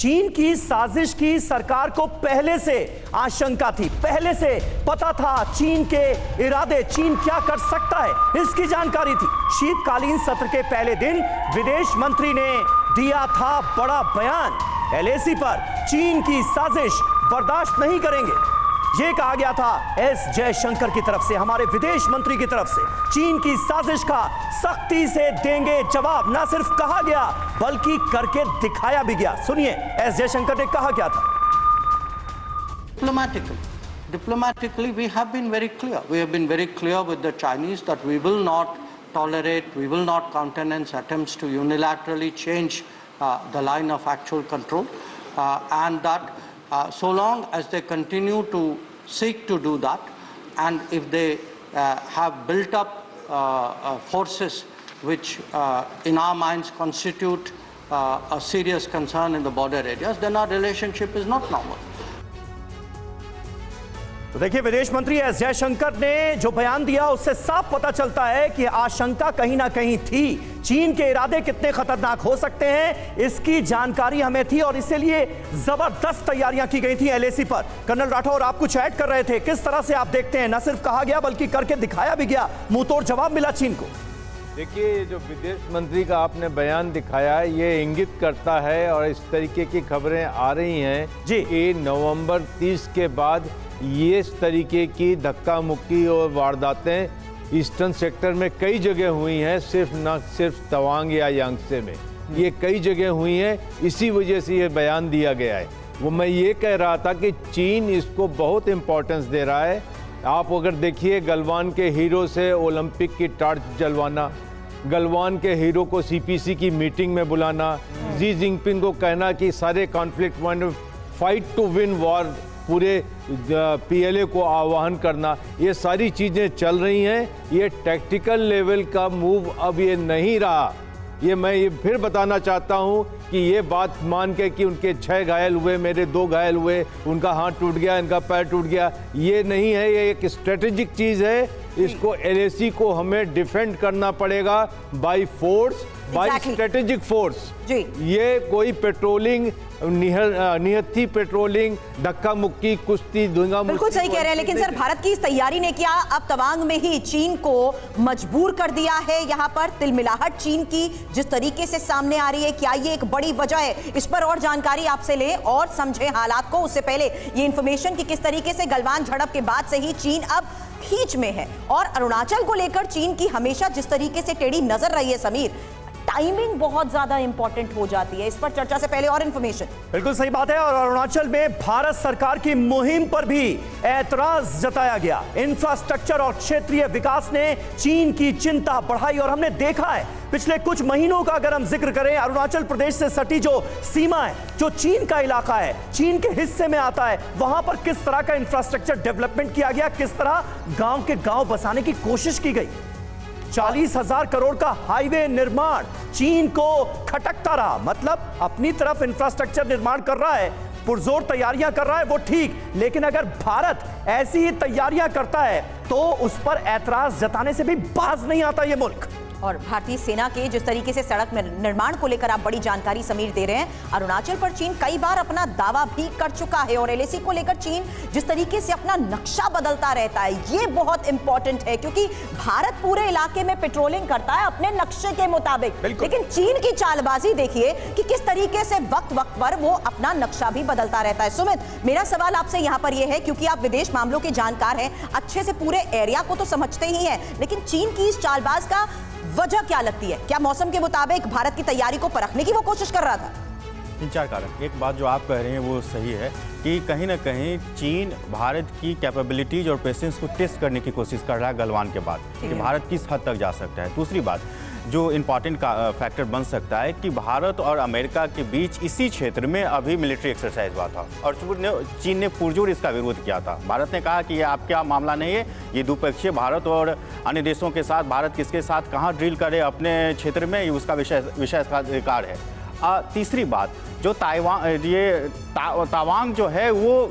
चीन की साजिश की सरकार को पहले से आशंका थी, पहले से पता था चीन के इरादे, चीन क्या कर सकता है, इसकी जानकारी थी। शीतकालीन सत्र के पहले दिन विदेश मंत्री ने दिया था बड़ा बयान, एलएसी पर चीन की साजिश बर्दाश्त नहीं करेंगे। यह कहा गया था एस जयशंकर की तरफ से, हमारे विदेश मंत्री की तरफ से, चीन की साजिश का सख्ती से देंगे जवाब। ना सिर्फ कहा गया बल्कि करके दिखाया भी गया। सुनिए एस जयशंकर ने कहा क्या था। Diplomatically, we have been very clear. We have been very clear with the Chinese that we will not tolerate, we will not countenance attempts to unilaterally change the line of actual control, and that so long as they continue to seek to do that, and if they have built up forces which in our minds constitute a serious concern in the border areas, then our relationship is not normal. तो देखिए विदेश मंत्री S Jaishankar ने जो बयान दिया उससे साफ पता चलता है कि आशंका कहीं ना कहीं थी। चीन के इरादे कितने खतरनाक हो सकते हैं इसकी जानकारी हमें थी और इसीलिए जबरदस्त तैयारियां की गई थी एलएसी पर। कर्नल राठौर, आप कुछ ऐड कर रहे थे, किस तरह से आप देखते हैं, न सिर्फ कहा गया बल्कि करके दिखाया भी गया, मुंह तोड़ जवाब मिला चीन को। देखिए जो विदेश मंत्री का आपने बयान दिखाया है ये इंगित करता है और इस तरीके की खबरें आ रही हैं जी कि नवंबर 30 के बाद ये इस तरीके की धक्का मुक्की और वारदातें ईस्टर्न सेक्टर में कई जगह हुई हैं, न सिर्फ तवांग या यांगसे में, ये कई जगह हुई हैं। इसी वजह से ये बयान दिया गया है। वो मैं ये कह रहा था कि चीन इसको बहुत इम्पोर्टेंस दे रहा है। आप अगर देखिए गलवान के हीरो से ओलंपिक की टार्च जलवाना, गलवान के हीरो को सीपीसी की मीटिंग में बुलाना, जी जिनपिंग को कहना कि सारे conflict point fight to win war, पूरे पीएलए को आह्वान करना, ये सारी चीज़ें चल रही हैं। ये टैक्टिकल लेवल का मूव अब ये नहीं रहा। ये मैं ये फिर बताना चाहता हूँ कि ये बात मान के कि उनके 6 घायल हुए, मेरे 2 घायल हुए, उनका हाथ टूट गया, इनका पैर टूट गया, ये नहीं है। ये एक स्ट्रेटेजिक चीज़ है। इसको एलएसी को हमें डिफेंड करना पड़ेगा by force, by strategic force. ये कोई पेट्रोलिंग, निहत्थी पेट्रोलिंग, धक्का मुक्की, कुश्ती, धुआं, बिल्कुल सही कह रहे हैं। लेकिन सर भारत की इस तैयारी ने क्या अब तवांग में ही चीन को मजबूर कर दिया है? यहाँ पर तिलमिलाहट चीन की जिस तरीके से सामने आ रही है, क्या ये एक बड़ी वजह है? इस पर और जानकारी आपसे ले और समझे हालात को। उससे पहले ये इंफॉर्मेशन कि किस तरीके से गलवान झड़प के बाद से ही चीन अब खींच में है और अरुणाचल को लेकर चीन की हमेशा जिस तरीके से टेढ़ी नजर रही है समीर, टाइमिंग बहुत ज्यादा इंपॉर्टेंट हो जाती है। इस पर चर्चा से पहले और इंफॉर्मेशन। बिल्कुल सही बात है। और अरुणाचल में भारत सरकार की मुहिम पर भी ऐतराज जताया गया। इंफ्रास्ट्रक्चर और क्षेत्रीय विकास ने चीन की चिंता बढ़ाई और हमने देखा है पिछले कुछ महीनों का अगर हम जिक्र करें, अरुणाचल प्रदेश से सटी जो सीमा है, जो चीन का इलाका है, चीन के हिस्से में आता है, वहां पर किस तरह का इंफ्रास्ट्रक्चर डेवलपमेंट किया गया, किस तरह गांव के गांव बसाने की कोशिश की गई। 40,000 करोड़ का हाईवे निर्माण चीन को खटकता रहा। मतलब अपनी तरफ इंफ्रास्ट्रक्चर निर्माण कर रहा है, पुरजोर तैयारियां कर रहा है, वो ठीक, लेकिन अगर भारत ऐसी ही तैयारियां करता है तो उस पर ऐतराज जताने से भी बाज नहीं आता ये मुल्क। और भारतीय सेना के जिस तरीके से सड़क में निर्माण को लेकर आप बड़ी जानकारी समीर दे रहे हैं, अरुणाचल पर चीन कई बार अपना दावा भी कर चुका है और एलएसी को लेकर चीन जिस तरीके से अपना नक्शा बदलता रहता है, ये बहुत इंपॉर्टेंट है क्योंकि भारत पूरे इलाके में पेट्रोलिंग करता है अपने नक्शे के मुताबिक, लेकिन चीन की चालबाजी देखिए कि किस तरीके से वक्त वक्त पर वो अपना नक्शा भी बदलता रहता है। सुमित, मेरा सवाल आपसे यहां पर यह है, क्योंकि आप विदेश मामलों के जानकार हैं, अच्छे से पूरे एरिया को तो समझते ही हैं, लेकिन चीन की इस चालबाज का वजह क्या लगती है? क्या मौसम के मुताबिक भारत की तैयारी को परखने की वो कोशिश कर रहा था? 3-4 कारण। एक बात जो आप कह रहे हैं वो सही है कि कहीं ना कहीं चीन भारत की कैपेबिलिटीज और पेशेंस को टेस्ट करने की कोशिश कर रहा है गलवान के बाद, कि भारत किस हद तक जा सकता है। दूसरी बात जो इम्पॉर्टेंट फैक्टर बन सकता है कि भारत और अमेरिका के बीच इसी क्षेत्र में अभी मिलिट्री एक्सरसाइज हुआ था और चीन ने पुरजोर इसका विरोध किया था। भारत ने कहा कि ये आपका मामला नहीं है, ये द्विपक्षीय भारत और अन्य देशों के साथ भारत किसके साथ कहाँ ड्रिल करे अपने क्षेत्र में, ये उसका विशेषाधिकार है। तीसरी बात, जो तावांग जो है वो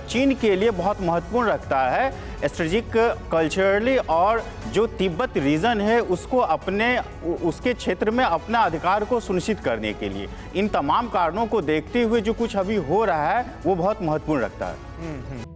चीन के लिए बहुत महत्वपूर्ण रखता है स्ट्रेटेजिक, कल्चरली, और जो तिब्बत रीजन है उसको उसके क्षेत्र में अपना अधिकार को सुनिश्चित करने के लिए। इन तमाम कारणों को देखते हुए जो कुछ अभी हो रहा है वो बहुत महत्वपूर्ण रखता है।